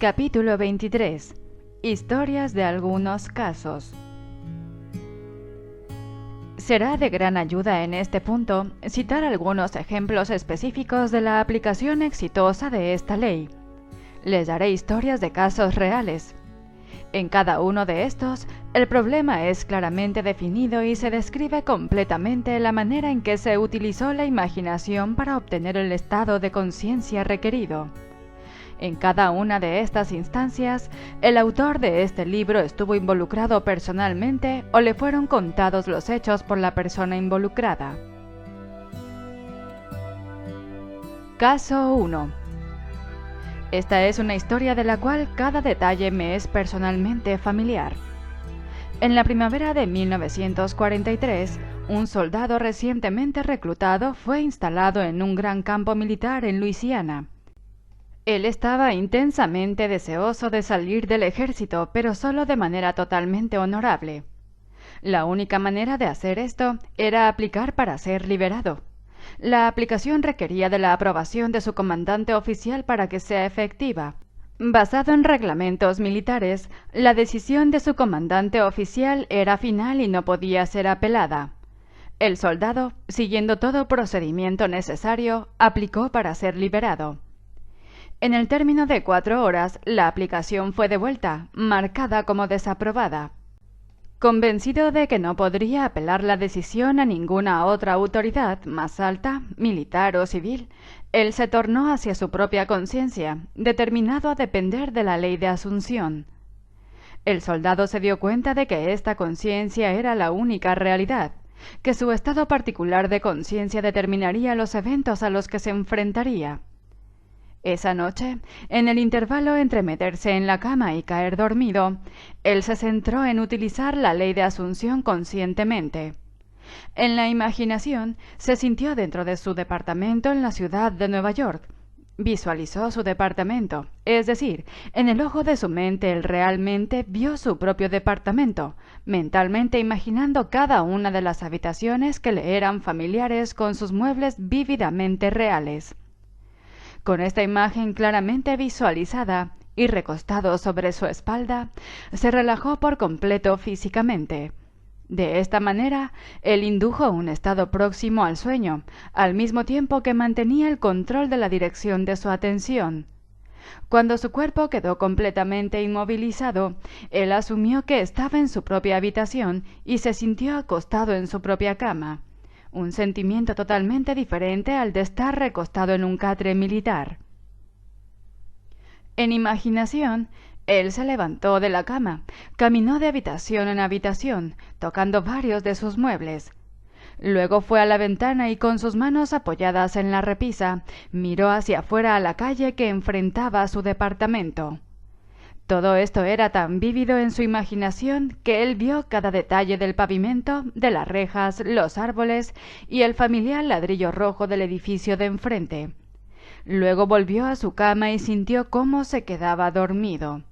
Capítulo 23. Historias de algunos casos. Será de gran ayuda en este punto citar algunos ejemplos específicos de la aplicación exitosa de esta ley. Les daré historias de casos reales. En cada uno de estos, el problema es claramente definido y se describe completamente la manera en que se utilizó la imaginación para obtener el estado de conciencia requerido. En cada una de estas instancias, el autor de este libro estuvo involucrado personalmente o le fueron contados los hechos por la persona involucrada. Caso 1. Esta es una historia de la cual cada detalle me es personalmente familiar. En la primavera de 1943, un soldado recientemente reclutado fue instalado en un gran campo militar en Luisiana. Él estaba intensamente deseoso de salir del ejército, pero solo de manera totalmente honorable. La única manera de hacer esto era aplicar para ser liberado. La aplicación requería de la aprobación de su comandante oficial para que sea efectiva. Basado en reglamentos militares, la decisión de su comandante oficial era final y no podía ser apelada. El soldado, siguiendo todo procedimiento necesario, aplicó para ser liberado. En el término de 4 horas, la aplicación fue devuelta, marcada como desaprobada. Convencido de que no podría apelar la decisión a ninguna otra autoridad más alta, militar o civil, él se tornó hacia su propia conciencia, determinado a depender de la ley de Asunción. El soldado se dio cuenta de que esta conciencia era la única realidad, que su estado particular de conciencia determinaría los eventos a los que se enfrentaría. Esa noche, en el intervalo entre meterse en la cama y caer dormido, él se centró en utilizar la ley de Asunción conscientemente. En la imaginación, se sintió dentro de su departamento en la ciudad de Nueva York. Visualizó su departamento, es decir, en el ojo de su mente él realmente vio su propio departamento, mentalmente imaginando cada una de las habitaciones que le eran familiares con sus muebles vívidamente reales. Con esta imagen claramente visualizada y recostado sobre su espalda, se relajó por completo físicamente. De esta manera, él indujo un estado próximo al sueño, al mismo tiempo que mantenía el control de la dirección de su atención. Cuando su cuerpo quedó completamente inmovilizado, él asumió que estaba en su propia habitación y se sintió acostado en su propia cama. Un sentimiento totalmente diferente al de estar recostado en un catre militar. En imaginación, él se levantó de la cama, caminó de habitación en habitación, tocando varios de sus muebles. Luego fue a la ventana y con sus manos apoyadas en la repisa, miró hacia afuera a la calle que enfrentaba su departamento. Todo esto era tan vívido en su imaginación que él vio cada detalle del pavimento, de las rejas, los árboles y el familiar ladrillo rojo del edificio de enfrente. Luego volvió a su cama y sintió cómo se quedaba dormido.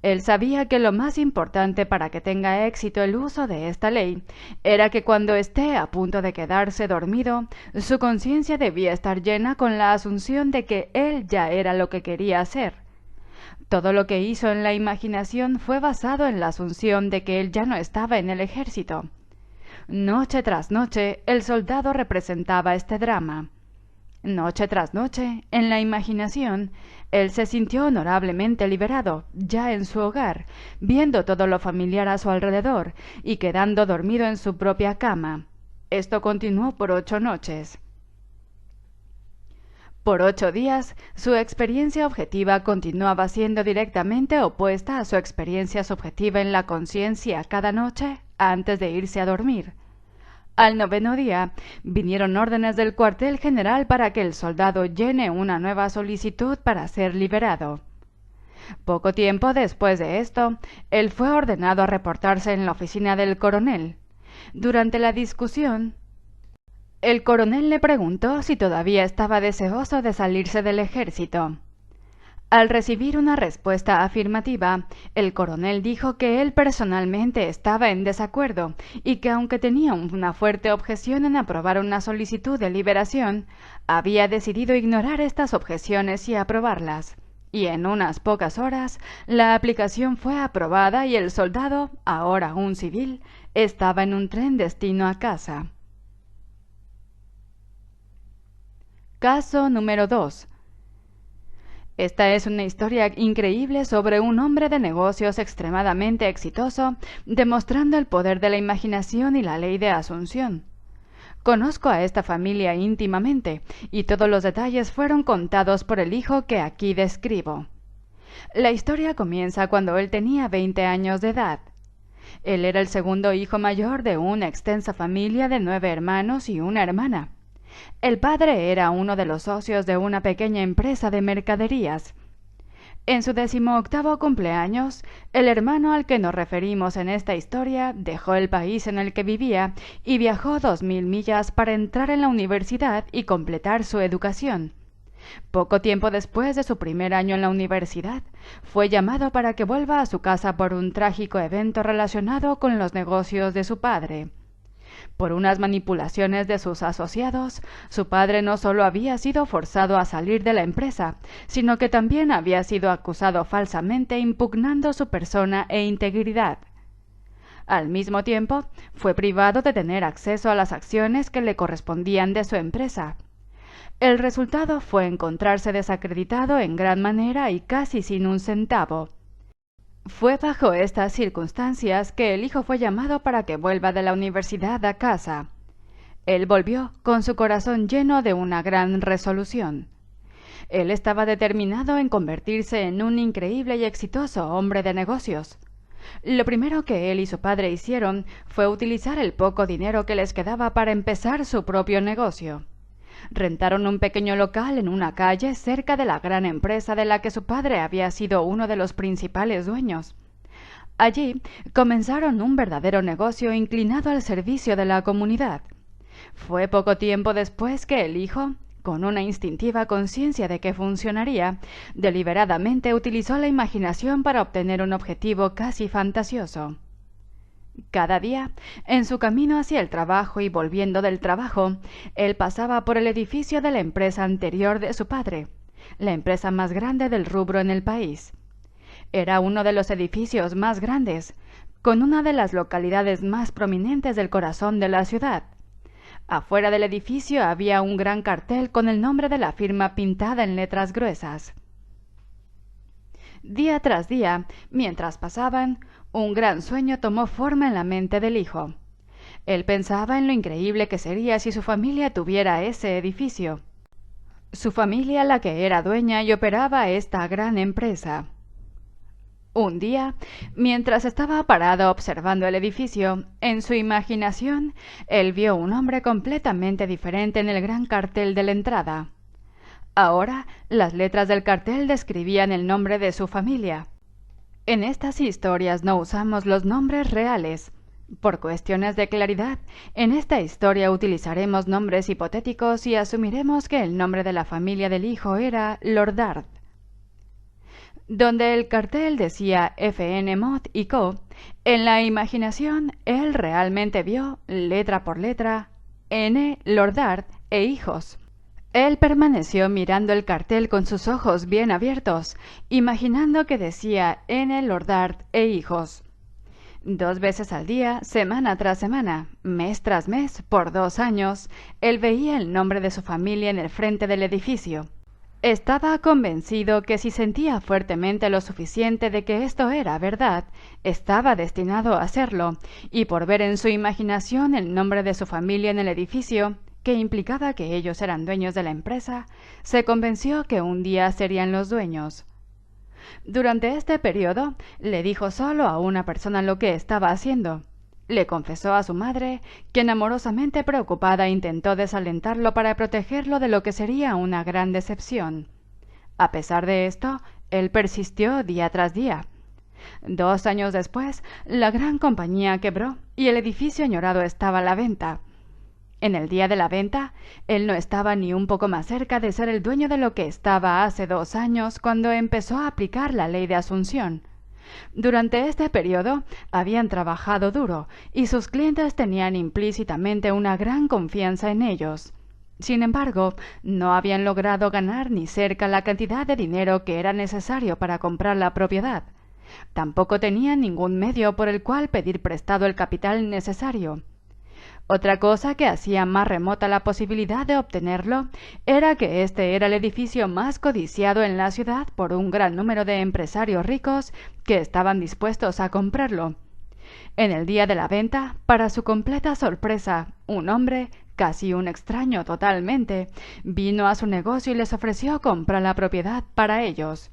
Él sabía que lo más importante para que tenga éxito el uso de esta ley era que cuando esté a punto de quedarse dormido, su conciencia debía estar llena con la asunción de que él ya era lo que quería hacer. Todo lo que hizo en la imaginación fue basado en la asunción de que él ya no estaba en el ejército. Noche tras noche, el soldado representaba este drama. Noche tras noche, en la imaginación, él se sintió honorablemente liberado, ya en su hogar, viendo todo lo familiar a su alrededor y quedando dormido en su propia cama. Esto continuó por 8 noches. Por 8 días, su experiencia objetiva continuaba siendo directamente opuesta a su experiencia subjetiva en la conciencia cada noche antes de irse a dormir. Al 9º día, vinieron órdenes del cuartel general para que el soldado llene una nueva solicitud para ser liberado. Poco tiempo después de esto, él fue ordenado a reportarse en la oficina del coronel. Durante la discusión, el coronel le preguntó si todavía estaba deseoso de salirse del ejército. Al recibir una respuesta afirmativa, el coronel dijo que él personalmente estaba en desacuerdo y que aunque tenía una fuerte objeción en aprobar una solicitud de liberación, había decidido ignorar estas objeciones y aprobarlas. y en unas pocas horas la aplicación fue aprobada y el soldado, ahora un civil, estaba en un tren destino a casa. Caso número 2. Esta es una historia increíble sobre un hombre de negocios extremadamente exitoso, demostrando el poder de la imaginación y la ley de asunción. Conozco a esta familia íntimamente, y todos los detalles fueron contados por el hijo que aquí describo. La historia comienza cuando él tenía 20 años de edad. Él era el segundo hijo mayor de una extensa familia de 9 hermanos y una hermana. El padre era uno de los socios de una pequeña empresa de mercaderías. En su 18º cumpleaños, el hermano al que nos referimos en esta historia dejó el país en el que vivía y viajó 2000 millas para entrar en la universidad y completar su educación. Poco tiempo después de su primer año en la universidad, fue llamado para que vuelva a su casa por un trágico evento relacionado con los negocios de su padre. Por unas manipulaciones de sus asociados, su padre no solo había sido forzado a salir de la empresa, sino que también había sido acusado falsamente impugnando su persona e integridad. Al mismo tiempo, fue privado de tener acceso a las acciones que le correspondían de su empresa. El resultado fue encontrarse desacreditado en gran manera y casi sin un centavo. Fue bajo estas circunstancias que el hijo fue llamado para que vuelva de la universidad a casa. Él volvió con su corazón lleno de una gran resolución. Él estaba determinado en convertirse en un increíble y exitoso hombre de negocios. Lo primero que él y su padre hicieron fue utilizar el poco dinero que les quedaba para empezar su propio negocio. Rentaron un pequeño local en una calle cerca de la gran empresa de la que su padre había sido uno de los principales dueños. Allí comenzaron un verdadero negocio inclinado al servicio de la comunidad. Fue poco tiempo después que el hijo, con una instintiva conciencia de que funcionaría, deliberadamente utilizó la imaginación para obtener un objetivo casi fantasioso. Cada día, en su camino hacia el trabajo y volviendo del trabajo, él pasaba por el edificio de la empresa anterior de su padre, la empresa más grande del rubro en el país. Era uno de los edificios más grandes, con una de las localidades más prominentes del corazón de la ciudad. Afuera del edificio había un gran cartel con el nombre de la firma pintada en letras gruesas. Día tras día, mientras pasaban, un gran sueño tomó forma en la mente del hijo. Él pensaba en lo increíble que sería si su familia tuviera ese edificio. Su familia la que era dueña y operaba esta gran empresa. Un día, mientras estaba parado observando el edificio, en su imaginación, él vio un hombre completamente diferente en el gran cartel de la entrada. Ahora, las letras del cartel describían el nombre de su familia. En estas historias no usamos los nombres reales. Por cuestiones de claridad, en esta historia utilizaremos nombres hipotéticos y asumiremos que el nombre de la familia del hijo era Lordard. Donde el cartel decía FN Mott y Co., en la imaginación él realmente vio, letra por letra, N. Lordard e hijos. Él permaneció mirando el cartel con sus ojos bien abiertos, imaginando que decía N. Lordard e hijos. 2 veces al día, semana tras semana, mes tras mes, por 2 años, él veía el nombre de su familia en el frente del edificio. Estaba convencido que si sentía fuertemente lo suficiente de que esto era verdad, estaba destinado a hacerlo, y por ver en su imaginación el nombre de su familia en el edificio, que implicaba que ellos eran dueños de la empresa, se convenció que un día serían los dueños. Durante este periodo, le dijo solo a una persona lo que estaba haciendo. Le confesó a su madre, quien amorosamente preocupada intentó desalentarlo para protegerlo de lo que sería una gran decepción. A pesar de esto, él persistió día tras día. 2 años después, la gran compañía quebró y el edificio añorado estaba a la venta. En el día de la venta, él no estaba ni un poco más cerca de ser el dueño de lo que estaba hace 2 años cuando empezó a aplicar la ley de asunción. Durante este periodo habían trabajado duro y sus clientes tenían implícitamente una gran confianza en ellos. Sin embargo, no habían logrado ganar ni cerca la cantidad de dinero que era necesario para comprar la propiedad. Tampoco tenían ningún medio por el cual pedir prestado el capital necesario. Otra cosa que hacía más remota la posibilidad de obtenerlo era que este era el edificio más codiciado en la ciudad por un gran número de empresarios ricos que estaban dispuestos a comprarlo. En el día de la venta, para su completa sorpresa, un hombre, casi un extraño totalmente, vino a su negocio y les ofreció comprar la propiedad para ellos.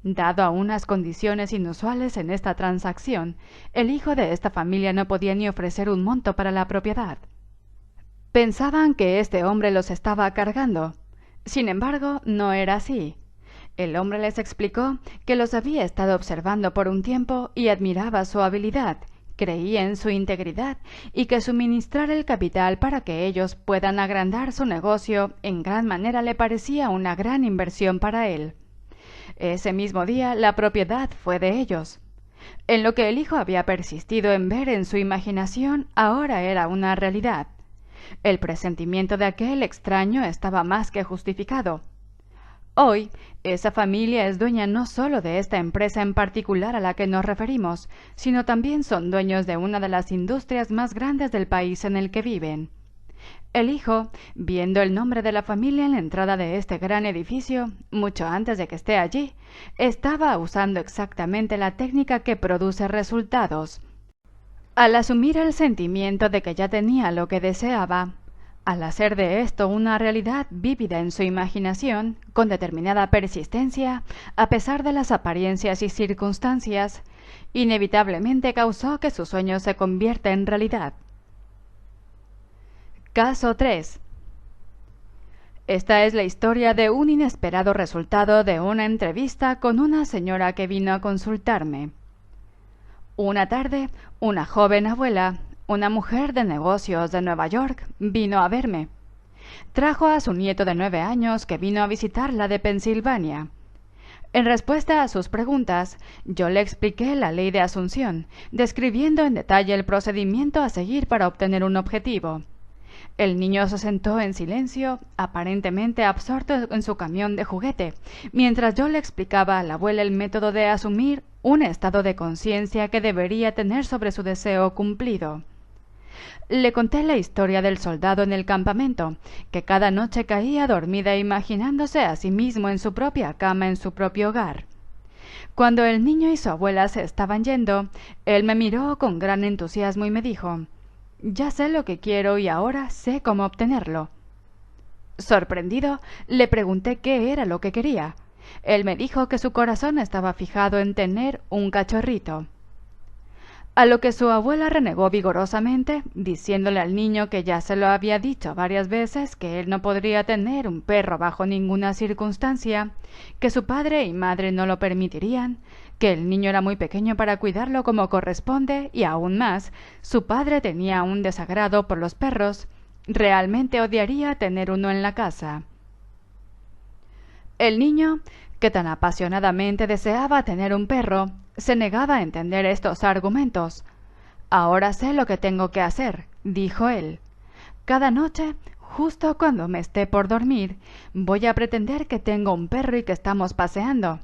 Dado a unas condiciones inusuales en esta transacción, el hijo de esta familia no podía ni ofrecer un monto para la propiedad. Pensaban que este hombre los estaba cargando. Sin embargo, no era así. El hombre les explicó que los había estado observando por un tiempo y admiraba su habilidad, creía en su integridad y que suministrar el capital para que ellos puedan agrandar su negocio en gran manera le parecía una gran inversión para él. Ese mismo día la propiedad fue de ellos. En lo que el hijo había persistido en ver en su imaginación, ahora era una realidad. El presentimiento de aquel extraño estaba más que justificado. Hoy, esa familia es dueña no solo de esta empresa en particular a la que nos referimos, sino también son dueños de una de las industrias más grandes del país en el que viven. El hijo, viendo el nombre de la familia en la entrada de este gran edificio, mucho antes de que esté allí, estaba usando exactamente la técnica que produce resultados. Al asumir el sentimiento de que ya tenía lo que deseaba, al hacer de esto una realidad vívida en su imaginación, con determinada persistencia, a pesar de las apariencias y circunstancias, inevitablemente causó que su sueño se convierta en realidad. Caso 3. Esta es la historia de un inesperado resultado de una entrevista con una señora que vino a consultarme. Una tarde, una joven abuela, una mujer de negocios de Nueva York, vino a verme. Trajo a su nieto de 9 años que vino a visitarla de Pensilvania. En respuesta a sus preguntas, yo le expliqué la ley de asunción, describiendo en detalle el procedimiento a seguir para obtener un objetivo. El niño se sentó en silencio, aparentemente absorto en su camión de juguete, mientras yo le explicaba a la abuela el método de asumir un estado de conciencia que debería tener sobre su deseo cumplido. Le conté la historia del soldado en el campamento, que cada noche caía dormida imaginándose a sí mismo en su propia cama en su propio hogar. Cuando el niño y su abuela se estaban yendo, él me miró con gran entusiasmo y me dijo: «Ya sé lo que quiero y ahora sé cómo obtenerlo». Sorprendido, le pregunté qué era lo que quería. Él me dijo que su corazón estaba fijado en tener un cachorrito. A lo que su abuela renegó vigorosamente, diciéndole al niño que ya se lo había dicho varias veces que él no podría tener un perro bajo ninguna circunstancia, que su padre y madre no lo permitirían, que el niño era muy pequeño para cuidarlo como corresponde y aún más, su padre tenía un desagrado por los perros, realmente odiaría tener uno en la casa. El niño, que tan apasionadamente deseaba tener un perro, se negaba a entender estos argumentos. «Ahora sé lo que tengo que hacer», dijo él. «Cada noche, justo cuando me esté por dormir, voy a pretender que tengo un perro y que estamos paseando».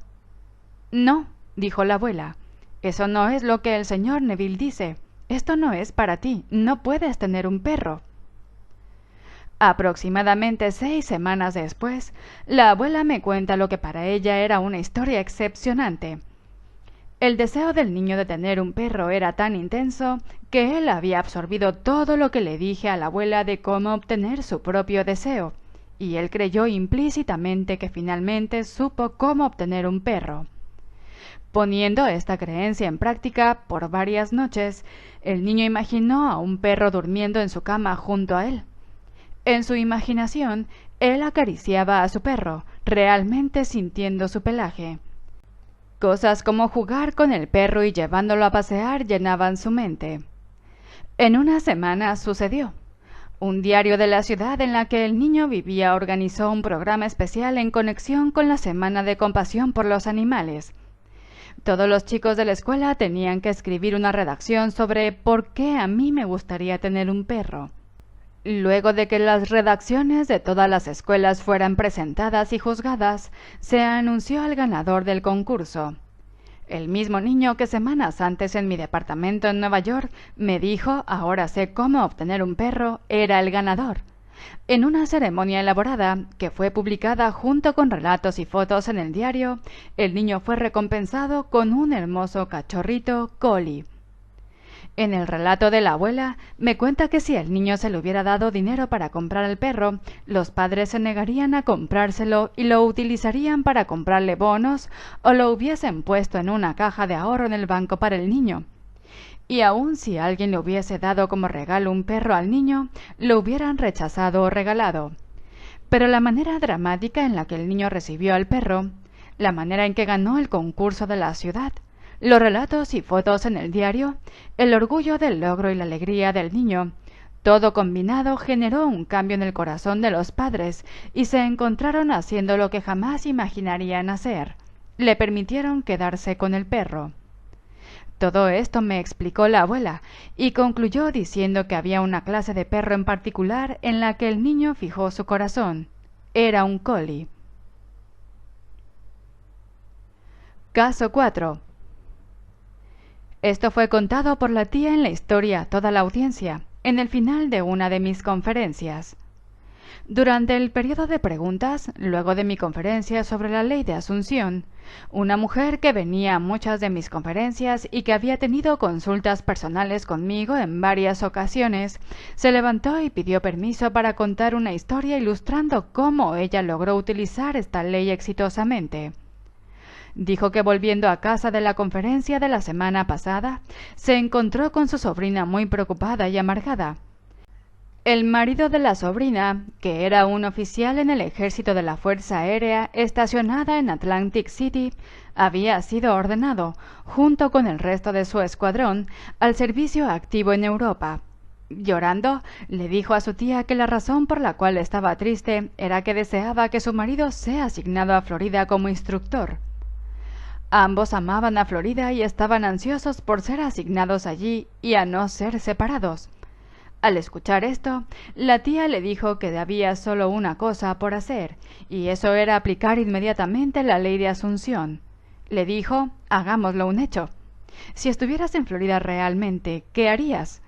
«No», dijo la abuela, «eso no es lo que el señor Neville dice. Esto no es para ti, no puedes tener un perro». Aproximadamente 6 semanas después, la abuela me cuenta lo que para ella era una historia excepcionante. El deseo del niño de tener un perro era tan intenso que él había absorbido todo lo que le dije a la abuela de cómo obtener su propio deseo, y él creyó implícitamente que finalmente supo cómo obtener un perro. Poniendo esta creencia en práctica por varias noches, el niño imaginó a un perro durmiendo en su cama junto a él. En su imaginación, él acariciaba a su perro, realmente sintiendo su pelaje. Cosas como jugar con el perro y llevándolo a pasear llenaban su mente. En una semana sucedió. Un diario de la ciudad en la que el niño vivía organizó un programa especial en conexión con la Semana de Compasión por los Animales. Todos los chicos de la escuela tenían que escribir una redacción sobre por qué a mí me gustaría tener un perro. Luego de que las redacciones de todas las escuelas fueran presentadas y juzgadas, se anunció al ganador del concurso. El mismo niño que semanas antes en mi departamento en Nueva York me dijo "ahora sé cómo obtener un perro" era el ganador. En una ceremonia elaborada, que fue publicada junto con relatos y fotos en el diario, el niño fue recompensado con un hermoso cachorrito collie. En el relato de la abuela, me cuenta que si al niño se le hubiera dado dinero para comprar el perro, los padres se negarían a comprárselo y lo utilizarían para comprarle bonos o lo hubiesen puesto en una caja de ahorro en el banco para el niño. Y aun si alguien le hubiese dado como regalo un perro al niño, lo hubieran rechazado o regalado. Pero la manera dramática en la que el niño recibió al perro, la manera en que ganó el concurso de la ciudad, los relatos y fotos en el diario, el orgullo del logro y la alegría del niño, todo combinado generó un cambio en el corazón de los padres y se encontraron haciendo lo que jamás imaginarían hacer. Le permitieron quedarse con el perro. Todo esto me explicó la abuela y concluyó diciendo que había una clase de perro en particular en la que el niño fijó su corazón. Era un collie. Caso 4. Esto fue contado por la tía en la historia a toda la audiencia, en el final de una de mis conferencias. Durante el periodo de preguntas, luego de mi conferencia sobre la ley de Asunción, una mujer que venía a muchas de mis conferencias y que había tenido consultas personales conmigo en varias ocasiones, se levantó y pidió permiso para contar una historia ilustrando cómo ella logró utilizar esta ley exitosamente. Dijo que volviendo a casa de la conferencia de la semana pasada, se encontró con su sobrina muy preocupada y amargada. El marido de la sobrina, que era un oficial en el ejército de la Fuerza Aérea estacionada en Atlantic City, había sido ordenado, junto con el resto de su escuadrón, al servicio activo en Europa. Llorando, le dijo a su tía que la razón por la cual estaba triste era que deseaba que su marido sea asignado a Florida como instructor. Ambos amaban a Florida y estaban ansiosos por ser asignados allí y a no ser separados. Al escuchar esto, la tía le dijo que había solo una cosa por hacer, y eso era aplicar inmediatamente la ley de Asunción. Le dijo, hagámoslo un hecho. Si estuvieras en Florida realmente, ¿qué harías?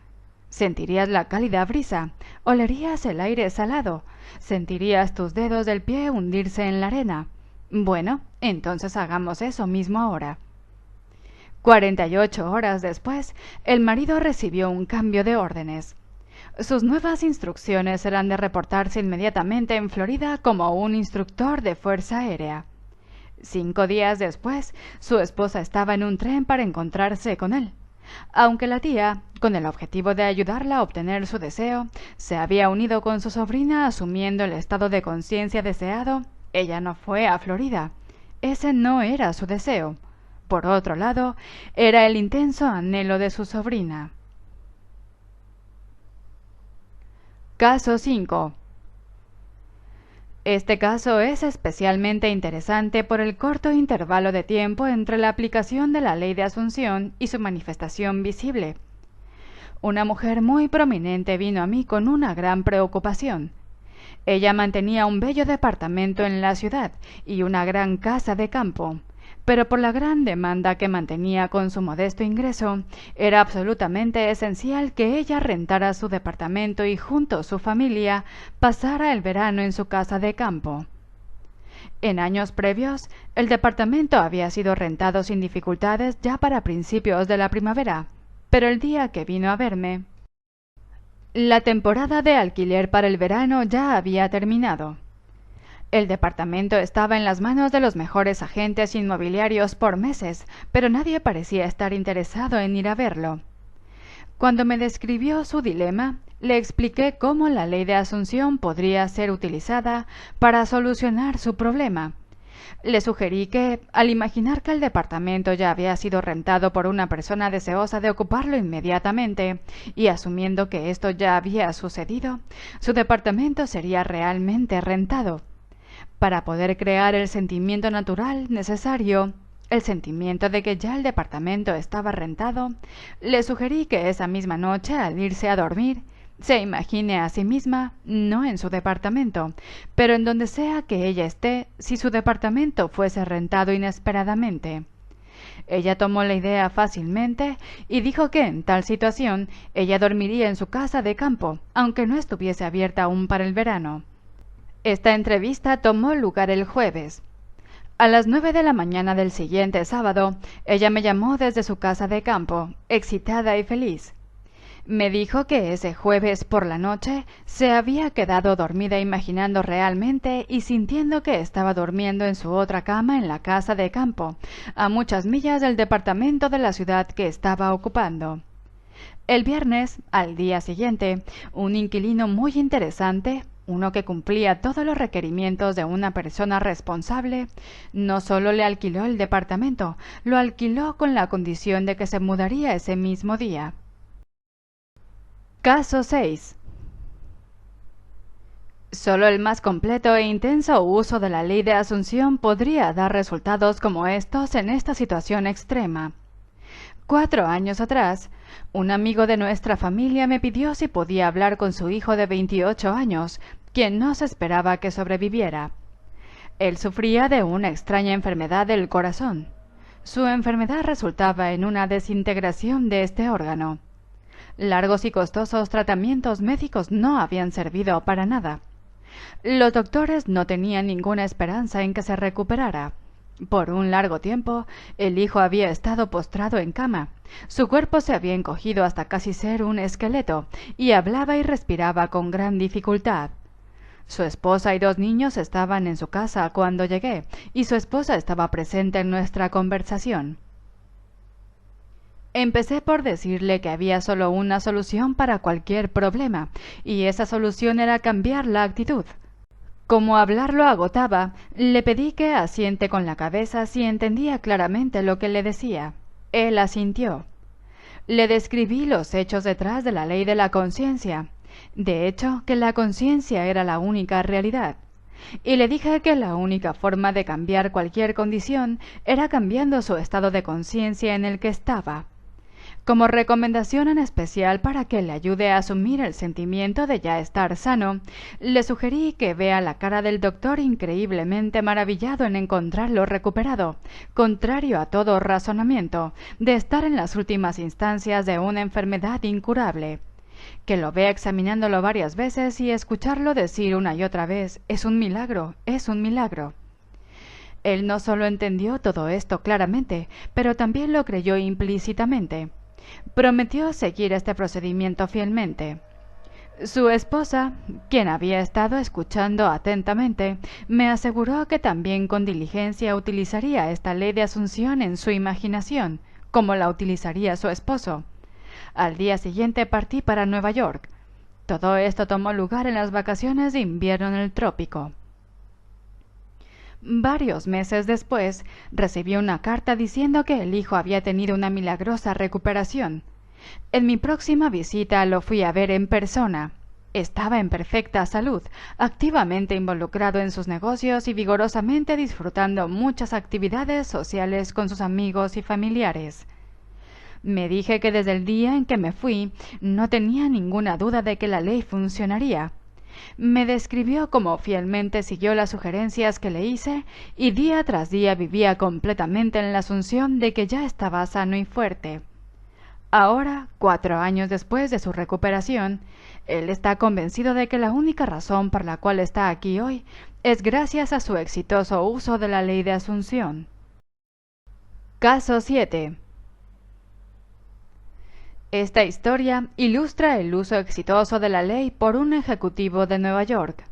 Sentirías la cálida brisa, olerías el aire salado, sentirías tus dedos del pie hundirse en la arena. Bueno, entonces hagamos eso mismo ahora. 48 horas después, el marido recibió un cambio de órdenes. Sus nuevas instrucciones eran de reportarse inmediatamente en Florida como un instructor de Fuerza Aérea. 5 días después, su esposa estaba en un tren para encontrarse con él. Aunque la tía, con el objetivo de ayudarla a obtener su deseo, se había unido con su sobrina asumiendo el estado de conciencia deseado, ella no fue a Florida. Ese no era su deseo. Por otro lado, era el intenso anhelo de su sobrina. Caso 5. Este caso es especialmente interesante por el corto intervalo de tiempo entre la aplicación de la ley de Asunción y su manifestación visible. Una mujer muy prominente vino a mí con una gran preocupación. Ella mantenía un bello departamento en la ciudad y una gran casa de campo, pero por la gran demanda que mantenía con su modesto ingreso, era absolutamente esencial que ella rentara su departamento y junto a su familia pasara el verano en su casa de campo. En años previos, el departamento había sido rentado sin dificultades ya para principios de la primavera, pero el día que vino a verme, la temporada de alquiler para el verano ya había terminado. El departamento estaba en las manos de los mejores agentes inmobiliarios por meses, pero nadie parecía estar interesado en ir a verlo. Cuando me describió su dilema, le expliqué cómo la ley de Asunción podría ser utilizada para solucionar su problema. Le sugerí que, al imaginar que el departamento ya había sido rentado por una persona deseosa de ocuparlo inmediatamente, y asumiendo que esto ya había sucedido, su departamento sería realmente rentado. Para poder crear el sentimiento natural necesario, el sentimiento de que ya el departamento estaba rentado, le sugerí que esa misma noche, al irse a dormir, Se imagine a sí misma, no en su departamento, pero en donde sea que ella esté, si su departamento fuese rentado inesperadamente. Ella tomó la idea fácilmente y dijo que en tal situación ella dormiría en su casa de campo, aunque no estuviese abierta aún para el verano. Esta entrevista tomó lugar el jueves. A las 9 de la mañana del siguiente sábado, ella me llamó desde su casa de campo, excitada y feliz. Me dijo que ese jueves por la noche se había quedado dormida imaginando realmente y sintiendo que estaba durmiendo en su otra cama en la casa de campo, a muchas millas del departamento de la ciudad que estaba ocupando. El viernes, al día siguiente, un inquilino muy interesante, uno que cumplía todos los requerimientos de una persona responsable, no solo le alquiló el departamento, lo alquiló con la condición de que se mudaría ese mismo día. Caso 6. Solo el más completo e intenso uso de la ley de asunción podría dar resultados como estos en esta situación extrema. 4 años atrás, un amigo de nuestra familia me pidió si podía hablar con su hijo de 28 años, quien no se esperaba que sobreviviera. Él sufría de una extraña enfermedad del corazón. Su enfermedad resultaba en una desintegración de este órgano. Largos y costosos tratamientos médicos no habían servido para nada. Los doctores no tenían ninguna esperanza en que se recuperara. Por un largo tiempo, el hijo había estado postrado en cama. Su cuerpo se había encogido hasta casi ser un esqueleto, y hablaba y respiraba con gran dificultad. Su esposa y 2 niños estaban en su casa cuando llegué, y su esposa estaba presente en nuestra conversación. Empecé por decirle que había solo una solución para cualquier problema, y esa solución era cambiar la actitud. Como hablar lo agotaba, le pedí que asiente con la cabeza si entendía claramente lo que le decía. Él asintió. Le describí los hechos detrás de la ley de la conciencia. De hecho, que la conciencia era la única realidad. Y le dije que la única forma de cambiar cualquier condición era cambiando su estado de conciencia en el que estaba. Como recomendación en especial para que le ayude a asumir el sentimiento de ya estar sano, le sugerí que vea la cara del doctor increíblemente maravillado en encontrarlo recuperado, contrario a todo razonamiento, de estar en las últimas instancias de una enfermedad incurable. Que lo vea examinándolo varias veces y escucharlo decir una y otra vez, es un milagro, es un milagro. Él no solo entendió todo esto claramente, pero también lo creyó implícitamente. Prometió seguir este procedimiento fielmente. Su esposa, quien había estado escuchando atentamente, me aseguró que también con diligencia utilizaría esta ley de asunción en su imaginación, como la utilizaría su esposo. Al día siguiente partí para Nueva York. Todo esto tomó lugar en las vacaciones de invierno en el trópico. Varios meses después, recibí una carta diciendo que el hijo había tenido una milagrosa recuperación. En mi próxima visita lo fui a ver en persona. Estaba en perfecta salud, activamente involucrado en sus negocios y vigorosamente disfrutando muchas actividades sociales con sus amigos y familiares. Me dije que desde el día en que me fui, no tenía ninguna duda de que la ley funcionaría. Me describió cómo fielmente siguió las sugerencias que le hice y día tras día vivía completamente en la asunción de que ya estaba sano y fuerte. Ahora, 4 años después de su recuperación, él está convencido de que la única razón por la cual está aquí hoy es gracias a su exitoso uso de la ley de asunción. Caso 7. Esta historia ilustra el uso exitoso de la ley por un ejecutivo de Nueva York.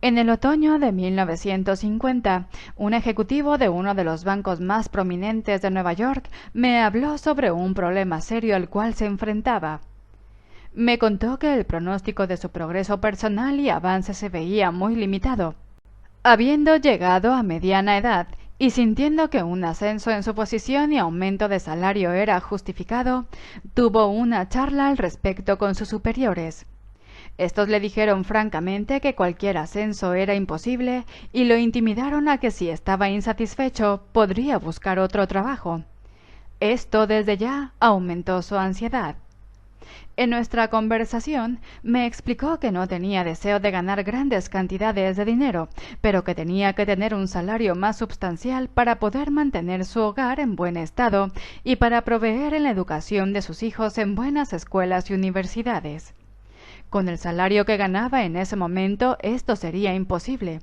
En el otoño de 1950, un ejecutivo de uno de los bancos más prominentes de Nueva York me habló sobre un problema serio al cual se enfrentaba. Me contó que el pronóstico de su progreso personal y avance se veía muy limitado. Habiendo llegado a mediana edad, y sintiendo que un ascenso en su posición y aumento de salario era justificado, tuvo una charla al respecto con sus superiores. Estos le dijeron francamente que cualquier ascenso era imposible y lo intimidaron a que si estaba insatisfecho podría buscar otro trabajo. Esto desde ya aumentó su ansiedad. En nuestra conversación me explicó que no tenía deseo de ganar grandes cantidades de dinero, pero que tenía que tener un salario más substancial para poder mantener su hogar en buen estado y para proveer en la educación de sus hijos en buenas escuelas y universidades. Con el salario que ganaba en ese momento esto sería imposible.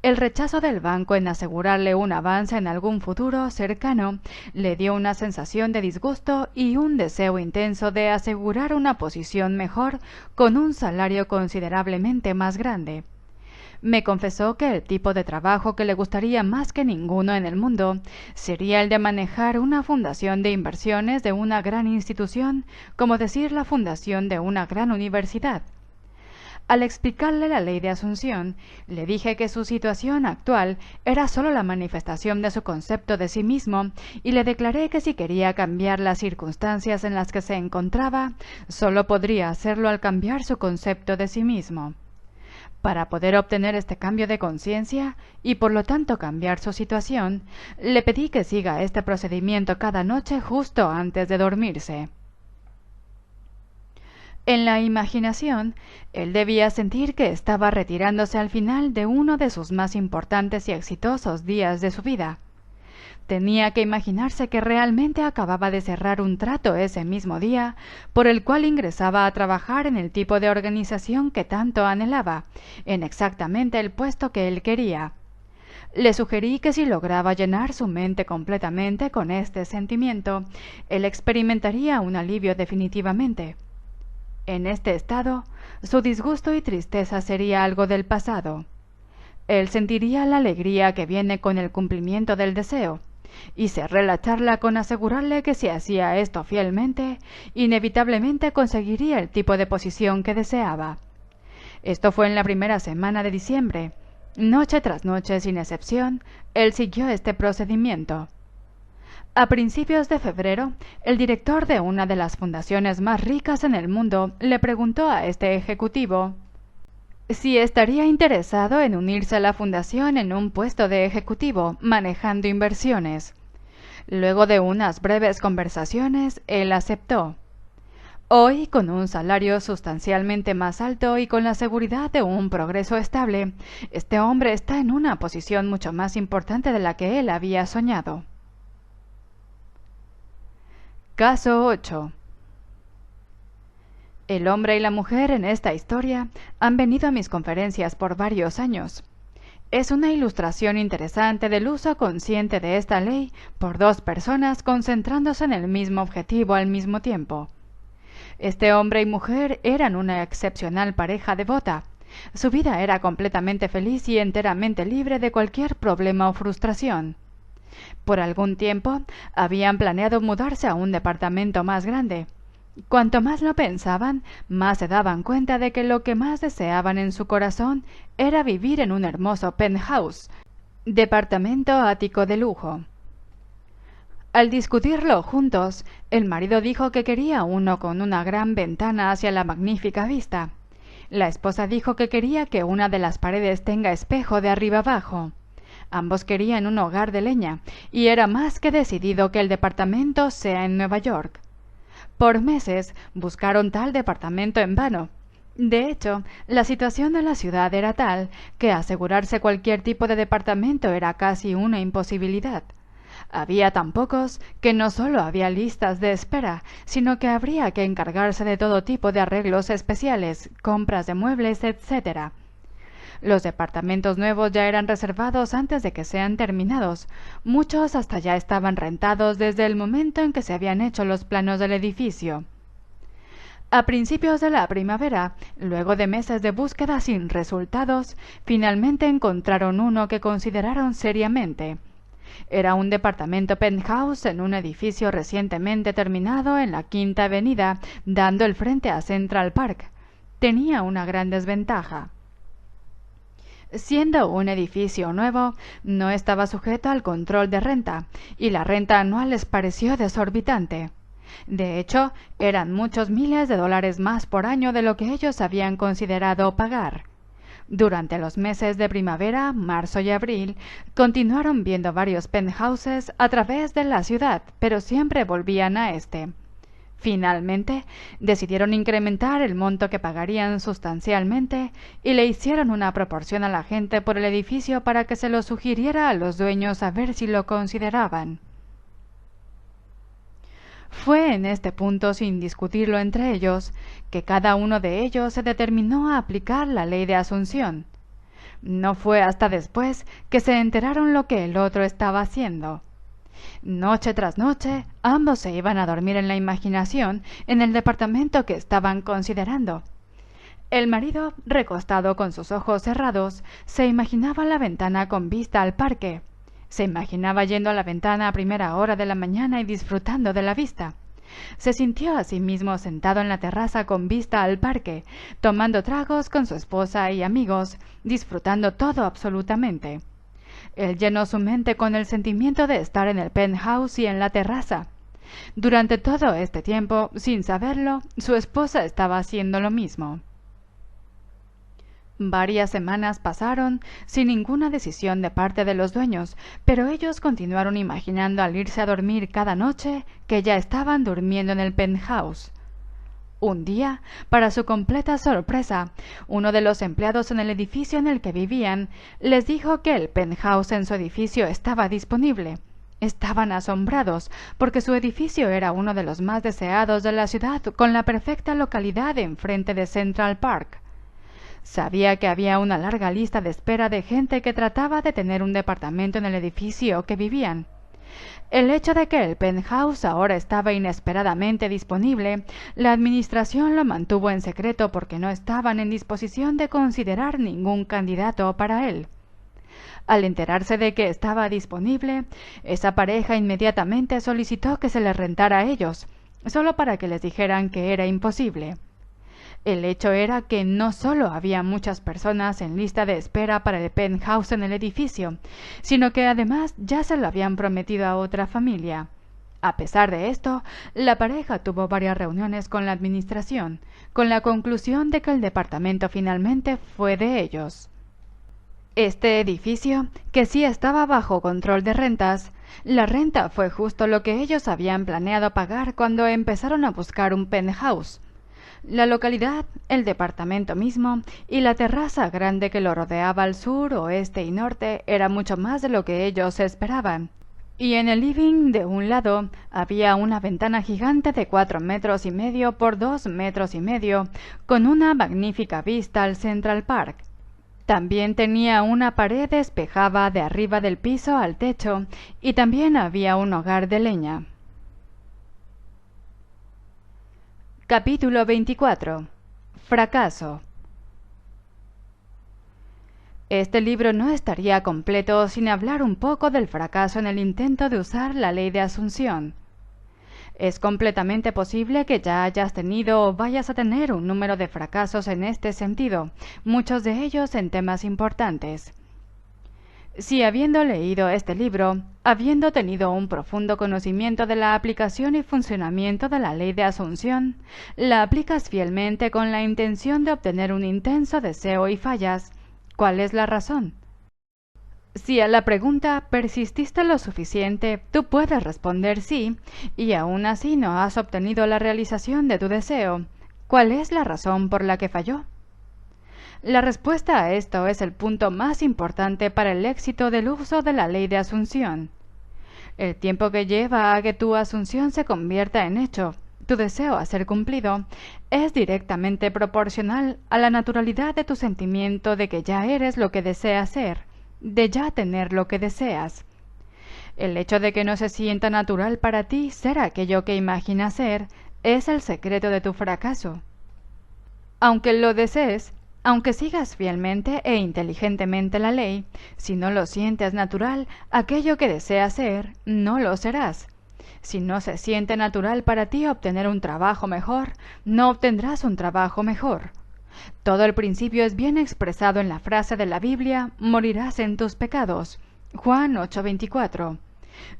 El rechazo del banco en asegurarle un avance en algún futuro cercano le dio una sensación de disgusto y un deseo intenso de asegurar una posición mejor con un salario considerablemente más grande. Me confesó que el tipo de trabajo que le gustaría más que ninguno en el mundo sería el de manejar una fundación de inversiones de una gran institución, como decir la fundación de una gran universidad. Al explicarle la ley de Asunción, le dije que su situación actual era sólo la manifestación de su concepto de sí mismo y le declaré que si quería cambiar las circunstancias en las que se encontraba, sólo podría hacerlo al cambiar su concepto de sí mismo. Para poder obtener este cambio de conciencia y por lo tanto cambiar su situación, le pedí que siga este procedimiento cada noche justo antes de dormirse. En la imaginación, él debía sentir que estaba retirándose al final de uno de sus más importantes y exitosos días de su vida. Tenía que imaginarse que realmente acababa de cerrar un trato ese mismo día, por el cual ingresaba a trabajar en el tipo de organización que tanto anhelaba, en exactamente el puesto que él quería. Le sugerí que si lograba llenar su mente completamente con este sentimiento, él experimentaría un alivio definitivamente. En este estado, su disgusto y tristeza sería algo del pasado. Él sentiría la alegría que viene con el cumplimiento del deseo, y cerré la charla con asegurarle que si hacía esto fielmente, inevitablemente conseguiría el tipo de posición que deseaba. Esto fue en la primera semana de diciembre. Noche tras noche, sin excepción, él siguió este procedimiento. A principios de febrero, el director de una de las fundaciones más ricas en el mundo le preguntó a este ejecutivo si estaría interesado en unirse a la fundación en un puesto de ejecutivo, manejando inversiones. Luego de unas breves conversaciones, él aceptó. Hoy, con un salario sustancialmente más alto y con la seguridad de un progreso estable, este hombre está en una posición mucho más importante de la que él había soñado. Caso 8. El hombre y la mujer en esta historia han venido a mis conferencias por varios años. Es una ilustración interesante del uso consciente de esta ley por dos personas concentrándose en el mismo objetivo al mismo tiempo. Este hombre y mujer eran una excepcional pareja devota. Su vida era completamente feliz y enteramente libre de cualquier problema o frustración. Por algún tiempo habían planeado mudarse a un departamento más grande. Cuanto más lo pensaban, más se daban cuenta de que lo que más deseaban en su corazón era vivir en un hermoso penthouse, departamento ático de lujo. Al discutirlo juntos, el marido dijo que quería uno con una gran ventana hacia la magnífica vista. La esposa dijo que quería que una de las paredes tenga espejo de arriba abajo. Ambos querían un hogar de leña, y era más que decidido que el departamento sea en Nueva York. Por meses buscaron tal departamento en vano. De hecho, la situación de la ciudad era tal que asegurarse cualquier tipo de departamento era casi una imposibilidad. Había tan pocos que no solo había listas de espera, sino que habría que encargarse de todo tipo de arreglos especiales, compras de muebles, etc. Los departamentos nuevos ya eran reservados antes de que sean terminados. Muchos hasta ya estaban rentados desde el momento en que se habían hecho los planos del edificio. A principios de la primavera, luego de meses de búsqueda sin resultados, finalmente encontraron uno que consideraron seriamente. Era un departamento penthouse en un edificio recientemente terminado en la Quinta Avenida, dando el frente a Central Park. Tenía una gran desventaja. Siendo un edificio nuevo, no estaba sujeto al control de renta, y la renta anual les pareció desorbitante. De hecho, eran muchos miles de dólares más por año de lo que ellos habían considerado pagar. Durante los meses de primavera, marzo y abril, continuaron viendo varios penthouses a través de la ciudad, pero siempre volvían a este. Finalmente, decidieron incrementar el monto que pagarían sustancialmente y le hicieron una proporción a la gente por el edificio para que se lo sugiriera a los dueños a ver si lo consideraban. Fue en este punto, sin discutirlo entre ellos, que cada uno de ellos se determinó a aplicar la ley de Asunción. No fue hasta después que se enteraron lo que el otro estaba haciendo. Noche tras noche, ambos se iban a dormir en la imaginación en el departamento que estaban considerando. El marido, recostado con sus ojos cerrados, se imaginaba la ventana con vista al parque. Se imaginaba yendo a la ventana a primera hora de la mañana y disfrutando de la vista. Se sintió a sí mismo sentado en la terraza con vista al parque, tomando tragos con su esposa y amigos, disfrutando todo absolutamente. Él llenó su mente con el sentimiento de estar en el penthouse y en la terraza. Durante todo este tiempo, sin saberlo, su esposa estaba haciendo lo mismo. Varias semanas pasaron sin ninguna decisión de parte de los dueños, pero ellos continuaron imaginando al irse a dormir cada noche que ya estaban durmiendo en el penthouse. Un día, para su completa sorpresa, uno de los empleados en el edificio en el que vivían les dijo que el penthouse en su edificio estaba disponible. Estaban asombrados, porque su edificio era uno de los más deseados de la ciudad, con la perfecta localidad enfrente de Central Park. Sabía que había una larga lista de espera de gente que trataba de tener un departamento en el edificio que vivían. El hecho de que el penthouse ahora estaba inesperadamente disponible, la administración lo mantuvo en secreto porque no estaban en disposición de considerar ningún candidato para él. Al enterarse de que estaba disponible, esa pareja inmediatamente solicitó que se les rentara a ellos, solo para que les dijeran que era imposible. El hecho era que no solo había muchas personas en lista de espera para el penthouse en el edificio, sino que además ya se lo habían prometido a otra familia. A pesar de esto, la pareja tuvo varias reuniones con la administración, con la conclusión de que el departamento finalmente fue de ellos. Este edificio, que sí estaba bajo control de rentas, la renta fue justo lo que ellos habían planeado pagar cuando empezaron a buscar un penthouse. La localidad, el departamento mismo y la terraza grande que lo rodeaba al sur, oeste y norte era mucho más de lo que ellos esperaban. Y en el living de un lado había una ventana gigante de 4,5 metros por 2,5 metros, con una magnífica vista al Central Park. También tenía una pared despejada de arriba del piso al techo y también había un hogar de leña. Capítulo 24. Fracaso. Este libro no estaría completo sin hablar un poco del fracaso en el intento de usar la ley de Asunción. Es completamente posible que ya hayas tenido o vayas a tener un número de fracasos en este sentido, muchos de ellos en temas importantes. Si habiendo leído este libro, habiendo tenido un profundo conocimiento de la aplicación y funcionamiento de la ley de Asunción, la aplicas fielmente con la intención de obtener un intenso deseo y fallas, ¿cuál es la razón? Si a la pregunta ¿persististe lo suficiente? Tú puedes responder sí, y aún así no has obtenido la realización de tu deseo, ¿cuál es la razón por la que falló? La respuesta a esto es el punto más importante para el éxito del uso de la ley de Asunción. El tiempo que lleva a que tu asunción se convierta en hecho, tu deseo a ser cumplido, es directamente proporcional a la naturalidad de tu sentimiento de que ya eres lo que deseas ser, de ya tener lo que deseas. El hecho de que no se sienta natural para ti ser aquello que imaginas ser, es el secreto de tu fracaso. Aunque lo desees, aunque sigas fielmente e inteligentemente la ley, si no lo sientes natural, aquello que deseas ser, no lo serás. Si no se siente natural para ti obtener un trabajo mejor, no obtendrás un trabajo mejor. Todo el principio es bien expresado en la frase de la Biblia, morirás en tus pecados. Juan 8:24.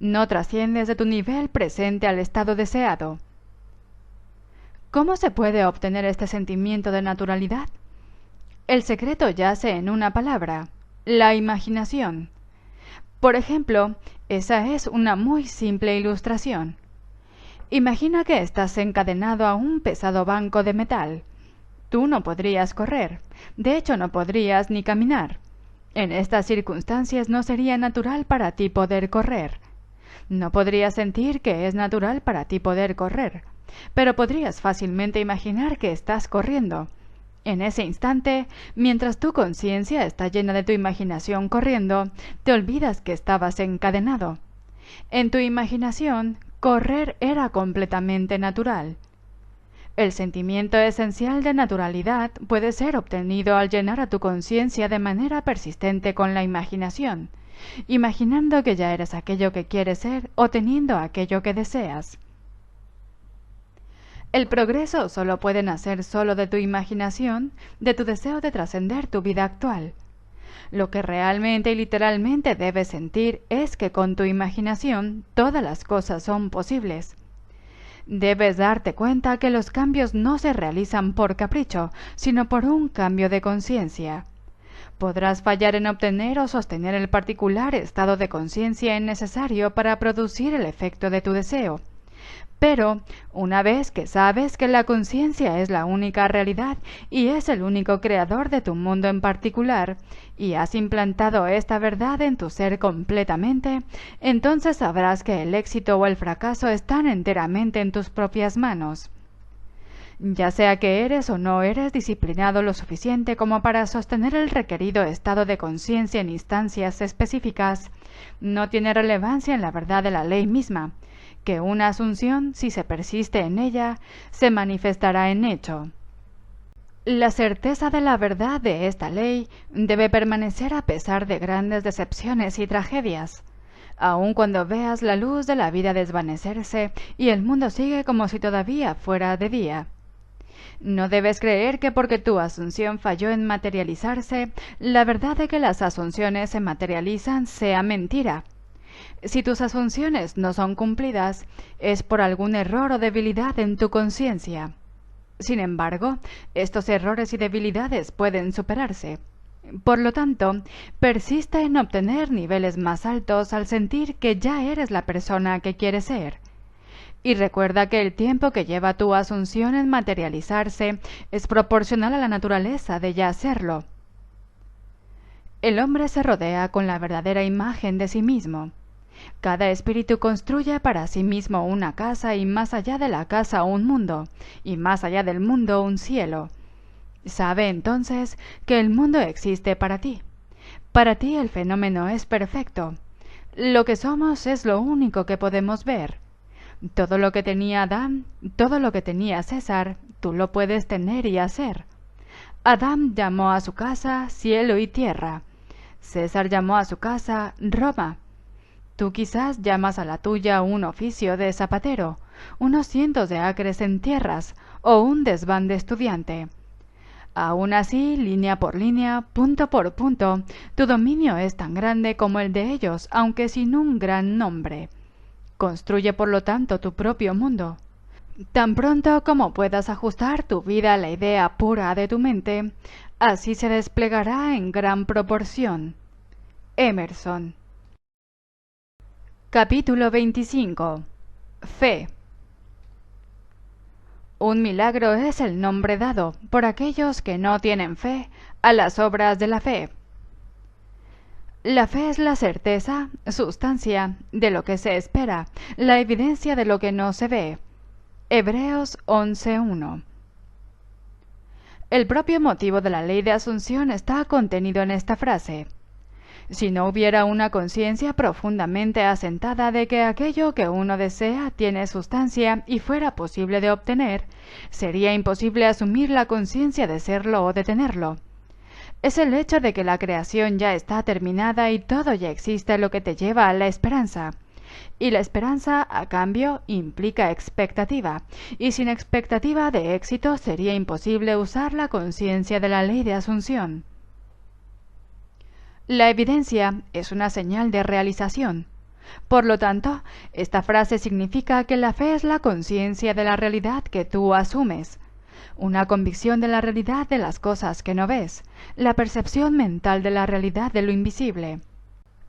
No trasciendes de tu nivel presente al estado deseado. ¿Cómo se puede obtener este sentimiento de naturalidad? El secreto yace en una palabra, la imaginación. Por ejemplo, esa es una muy simple ilustración. Imagina que estás encadenado a un pesado banco de metal. Tú no podrías correr, de hecho no podrías ni caminar. En estas circunstancias no sería natural para ti poder correr. No podrías sentir que es natural para ti poder correr, pero podrías fácilmente imaginar que estás corriendo. En ese instante, mientras tu conciencia está llena de tu imaginación corriendo, te olvidas que estabas encadenado. En tu imaginación, correr era completamente natural. El sentimiento esencial de naturalidad puede ser obtenido al llenar a tu conciencia de manera persistente con la imaginación, imaginando que ya eres aquello que quieres ser o teniendo aquello que deseas. El progreso solo puede nacer solo de tu imaginación, de tu deseo de trascender tu vida actual. Lo que realmente y literalmente debes sentir es que con tu imaginación todas las cosas son posibles. Debes darte cuenta que los cambios no se realizan por capricho, sino por un cambio de conciencia. Podrás fallar en obtener o sostener el particular estado de conciencia necesario para producir el efecto de tu deseo. Pero, una vez que sabes que la conciencia es la única realidad y es el único creador de tu mundo en particular, y has implantado esta verdad en tu ser completamente, entonces sabrás que el éxito o el fracaso están enteramente en tus propias manos. Ya sea que eres o no eres disciplinado lo suficiente como para sostener el requerido estado de conciencia en instancias específicas, no tiene relevancia en la verdad de la ley misma, que una asunción, si se persiste en ella, se manifestará en hecho. La certeza de la verdad de esta ley debe permanecer a pesar de grandes decepciones y tragedias, aun cuando veas la luz de la vida desvanecerse y el mundo sigue como si todavía fuera de día. No debes creer que porque tu asunción falló en materializarse, la verdad de que las asunciones se materializan sea mentira. Si tus asunciones no son cumplidas, es por algún error o debilidad en tu conciencia. Sin embargo, estos errores y debilidades pueden superarse. Por lo tanto, persiste en obtener niveles más altos al sentir que ya eres la persona que quieres ser. Y recuerda que el tiempo que lleva tu asunción en materializarse es proporcional a la naturaleza de ya serlo. El hombre se rodea con la verdadera imagen de sí mismo. Cada espíritu construye para sí mismo una casa y más allá de la casa un mundo, y más allá del mundo un cielo. Sabe entonces que el mundo existe para ti. Para ti el fenómeno es perfecto. Lo que somos es lo único que podemos ver. Todo lo que tenía Adán, todo lo que tenía César, tú lo puedes tener y hacer. Adán llamó a su casa cielo y tierra. César llamó a su casa Roma. Tú quizás llamas a la tuya un oficio de zapatero, unos cientos de acres en tierras o un desván de estudiante. Aún así, línea por línea, punto por punto, tu dominio es tan grande como el de ellos, aunque sin un gran nombre. Construye por lo tanto tu propio mundo. Tan pronto como puedas ajustar tu vida a la idea pura de tu mente, así se desplegará en gran proporción. Emerson. Capítulo 25. Fe. Un milagro es el nombre dado, por aquellos que no tienen fe, a las obras de la fe. La fe es la certeza, sustancia, de lo que se espera, la evidencia de lo que no se ve. Hebreos 11:1. El propio motivo de la ley de asunción está contenido en esta frase. Si no hubiera una conciencia profundamente asentada de que aquello que uno desea tiene sustancia y fuera posible de obtener, sería imposible asumir la conciencia de serlo o de tenerlo. Es el hecho de que la creación ya está terminada y todo ya existe lo que te lleva a la esperanza. Y la esperanza, a cambio, implica expectativa, y sin expectativa de éxito sería imposible usar la conciencia de la ley de asunción. La evidencia es una señal de realización. Por lo tanto, esta frase significa que la fe es la conciencia de la realidad que tú asumes, una convicción de la realidad de las cosas que no ves, la percepción mental de la realidad de lo invisible.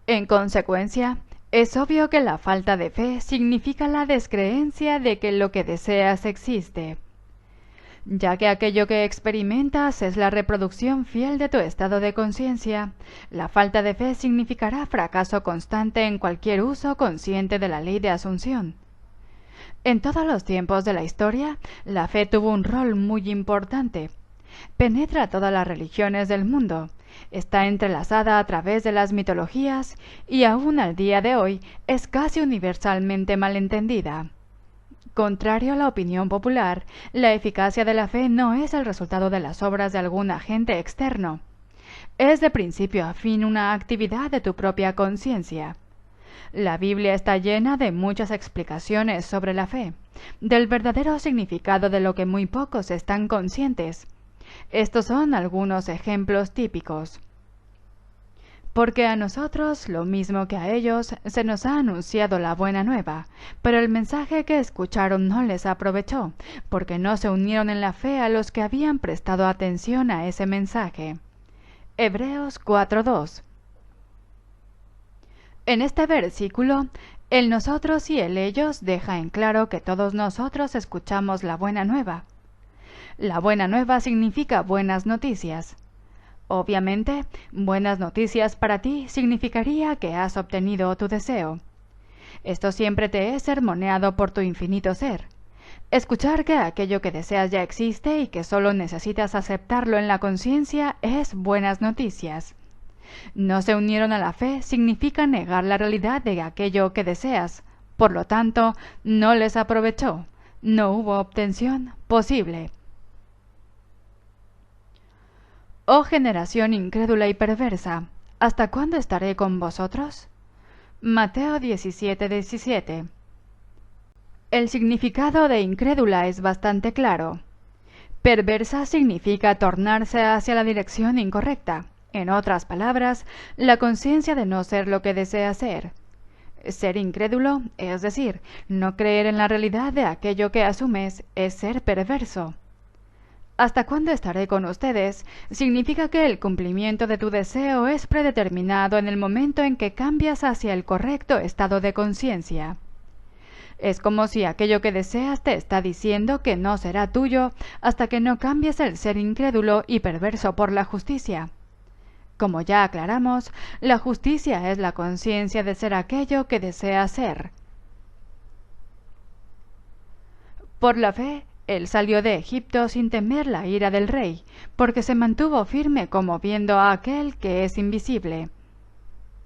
En consecuencia, Es obvio que la falta de fe significa la descreencia de que lo que deseas existe, ya que aquello que experimentas es la reproducción fiel de tu estado de conciencia. La falta de fe significará fracaso constante en cualquier uso consciente de la ley de asunción. En todos los tiempos de la historia, la fe tuvo un rol muy importante. Penetra todas las religiones del mundo, está entrelazada a través de las mitologías y aún al día de hoy es casi universalmente malentendida. Contrario a la opinión popular, la eficacia de la fe no es el resultado de las obras de algún agente externo. Es de principio a fin una actividad de tu propia conciencia. La Biblia está llena de muchas explicaciones sobre la fe, del verdadero significado de lo que muy pocos están conscientes. Estos son algunos ejemplos típicos. Porque a nosotros, lo mismo que a ellos, se nos ha anunciado la buena nueva, pero el mensaje que escucharon no les aprovechó, porque no se unieron en la fe a los que habían prestado atención a ese mensaje. Hebreos 4:2. En este versículo, el nosotros y el ellos deja en claro que todos nosotros escuchamos la buena nueva. La buena nueva significa buenas noticias. Obviamente, buenas noticias para ti significaría que has obtenido tu deseo. Esto siempre te es sermoneado por tu infinito ser. Escuchar que aquello que deseas ya existe y que solo necesitas aceptarlo en la conciencia es buenas noticias. No se unieron a la fe significa negar la realidad de aquello que deseas. Por lo tanto, no les aprovechó. No hubo obtención posible. Oh generación incrédula y perversa, ¿hasta cuándo estaré con vosotros? Mateo 17:17. El significado de incrédula es bastante claro. Perversa significa tornarse hacia la dirección incorrecta. En otras palabras, la conciencia de no ser lo que desea ser. Ser incrédulo, es decir, no creer en la realidad de aquello que asumes, es ser perverso. ¿Hasta cuándo estaré con ustedes? Significa que el cumplimiento de tu deseo es predeterminado en el momento en que cambias hacia el correcto estado de conciencia. Es como si aquello que deseas te está diciendo que no será tuyo hasta que no cambies el ser incrédulo y perverso por la justicia. Como ya aclaramos, la justicia es la conciencia de ser aquello que deseas ser. Por la fe, él salió de Egipto sin temer la ira del rey, porque se mantuvo firme como viendo a aquel que es invisible.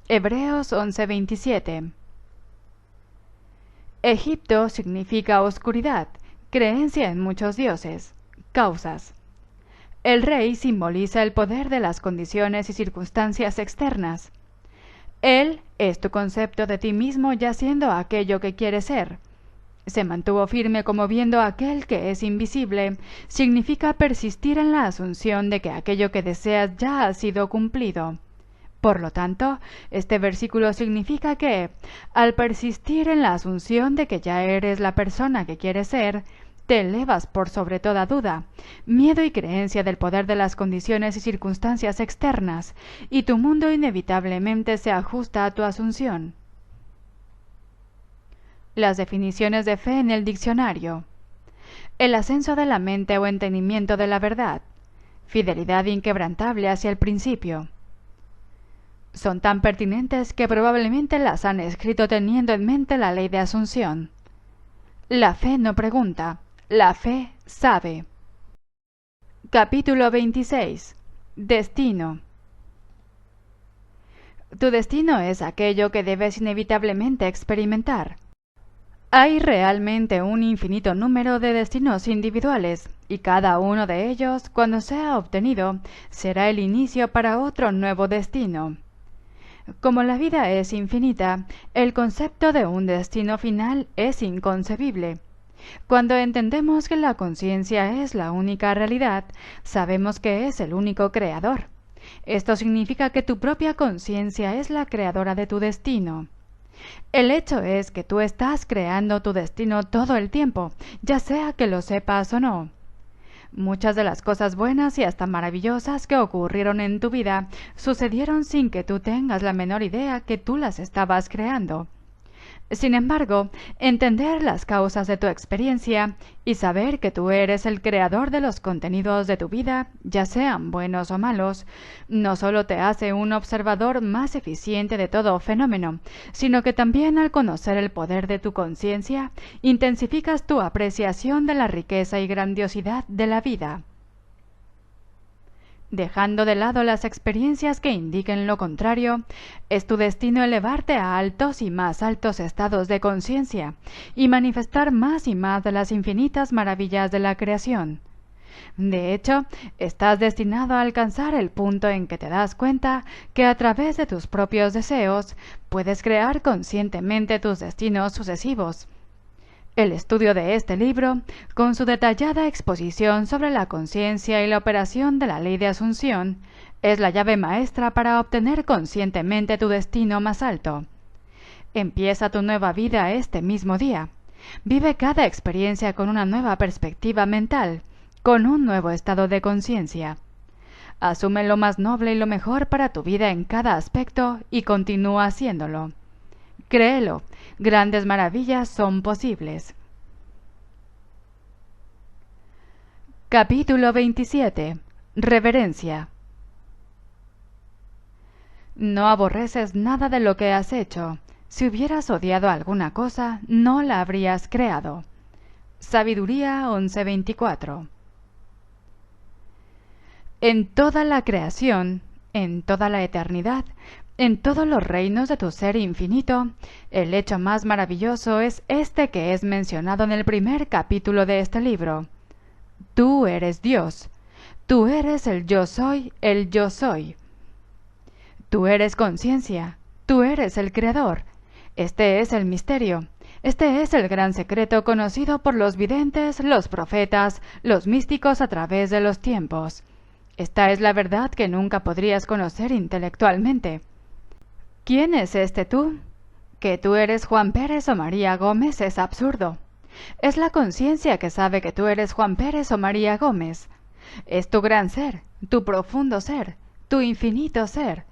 Hebreos 11:27. Egipto significa oscuridad, creencia en muchos dioses, causas. El rey simboliza el poder de las condiciones y circunstancias externas. Él es tu concepto de ti mismo ya siendo aquello que quieres ser. Se mantuvo firme como viendo a aquel que es invisible, significa persistir en la asunción de que aquello que deseas ya ha sido cumplido. Por lo tanto, este versículo significa que, al persistir en la asunción de que ya eres la persona que quieres ser, te elevas por sobre toda duda, miedo y creencia del poder de las condiciones y circunstancias externas, y tu mundo inevitablemente se ajusta a tu asunción. Las definiciones de fe en el diccionario. El ascenso de la mente o entendimiento de la verdad. Fidelidad inquebrantable hacia el principio. Son tan pertinentes que probablemente las han escrito teniendo en mente la ley de asunción. La fe no pregunta, la fe sabe. Capítulo 26. Destino. Tu destino es aquello que debes inevitablemente experimentar. Hay realmente un infinito número de destinos individuales, y cada uno de ellos, cuando sea obtenido, será el inicio para otro nuevo destino. Como la vida es infinita, el concepto de un destino final es inconcebible. Cuando entendemos que la conciencia es la única realidad, sabemos que es el único creador. Esto significa que tu propia conciencia es la creadora de tu destino. El hecho es que tú estás creando tu destino todo el tiempo, ya sea que lo sepas o no. Muchas de las cosas buenas y hasta maravillosas que ocurrieron en tu vida sucedieron sin que tú tengas la menor idea que tú las estabas creando. Sin embargo, entender las causas de tu experiencia y saber que tú eres el creador de los contenidos de tu vida, ya sean buenos o malos, no solo te hace un observador más eficiente de todo fenómeno, sino que también al conocer el poder de tu conciencia, intensificas tu apreciación de la riqueza y grandiosidad de la vida. Dejando de lado las experiencias que indiquen lo contrario, es tu destino elevarte a altos y más altos estados de conciencia y manifestar más y más de las infinitas maravillas de la creación. De hecho, estás destinado a alcanzar el punto en que te das cuenta que a través de tus propios deseos puedes crear conscientemente tus destinos sucesivos. El estudio de este libro, con su detallada exposición sobre la conciencia y la operación de la ley de asunción, es la llave maestra para obtener conscientemente tu destino más alto. Empieza tu nueva vida este mismo día. Vive cada experiencia con una nueva perspectiva mental, con un nuevo estado de conciencia. Asume lo más noble y lo mejor para tu vida en cada aspecto y continúa haciéndolo. Créelo, grandes maravillas son posibles. Capítulo 27. Reverencia. No aborreces nada de lo que has hecho. Si hubieras odiado alguna cosa, no la habrías creado. Sabiduría 11:24. En toda la creación, en toda la eternidad, en todos los reinos de tu ser infinito, el hecho más maravilloso es este que es mencionado en el primer capítulo de este libro. Tú eres Dios. Tú eres el yo soy, el yo soy. Tú eres conciencia. Tú eres el creador. Este es el misterio. Este es el gran secreto conocido por los videntes, los profetas, los místicos a través de los tiempos. Esta es la verdad que nunca podrías conocer intelectualmente. ¿Quién es este tú? Que tú eres Juan Pérez o María Gómez es absurdo. Es la conciencia que sabe que tú eres Juan Pérez o María Gómez. Es tu gran ser, tu profundo ser, tu infinito ser.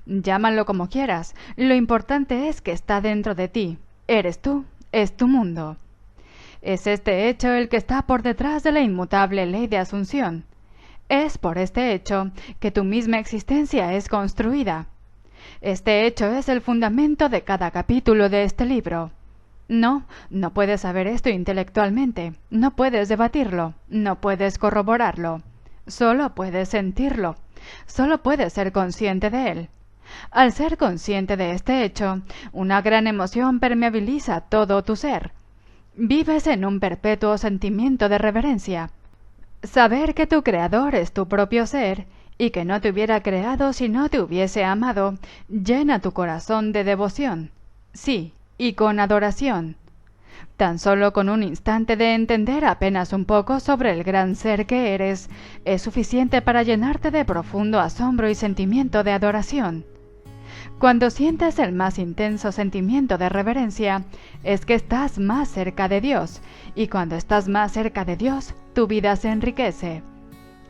Llámalo como quieras, lo importante es que está dentro de ti. Eres tú, es tu mundo. Es este hecho el que está por detrás de la inmutable ley de asunción. Es por este hecho que tu misma existencia es construida. Este hecho es el fundamento de cada capítulo de este libro. No puedes saber esto intelectualmente, no puedes debatirlo, no puedes corroborarlo. Solo puedes sentirlo, solo puedes ser consciente de él. Al ser consciente de este hecho, una gran emoción permeabiliza todo tu ser. Vives en un perpetuo sentimiento de reverencia. Saber que tu creador es tu propio ser y que no te hubiera creado si no te hubiese amado, llena tu corazón de devoción. Sí, y con adoración. Tan solo con un instante de entender apenas un poco sobre el gran ser que eres, es suficiente para llenarte de profundo asombro y sentimiento de adoración. Cuando sientes el más intenso sentimiento de reverencia, es que estás más cerca de Dios, y cuando estás más cerca de Dios, tu vida se enriquece.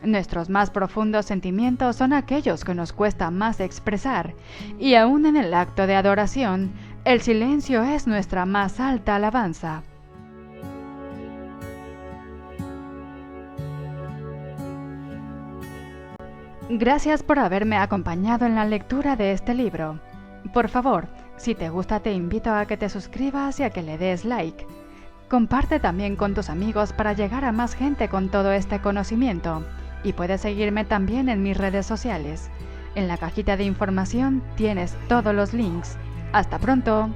Nuestros más profundos sentimientos son aquellos que nos cuesta más expresar, y aún en el acto de adoración, el silencio es nuestra más alta alabanza. Gracias por haberme acompañado en la lectura de este libro. Por favor, si te gusta te invito a que te suscribas y a que le des like. Comparte también con tus amigos para llegar a más gente con todo este conocimiento. Y puedes seguirme también en mis redes sociales. En la cajita de información tienes todos los links. ¡Hasta pronto!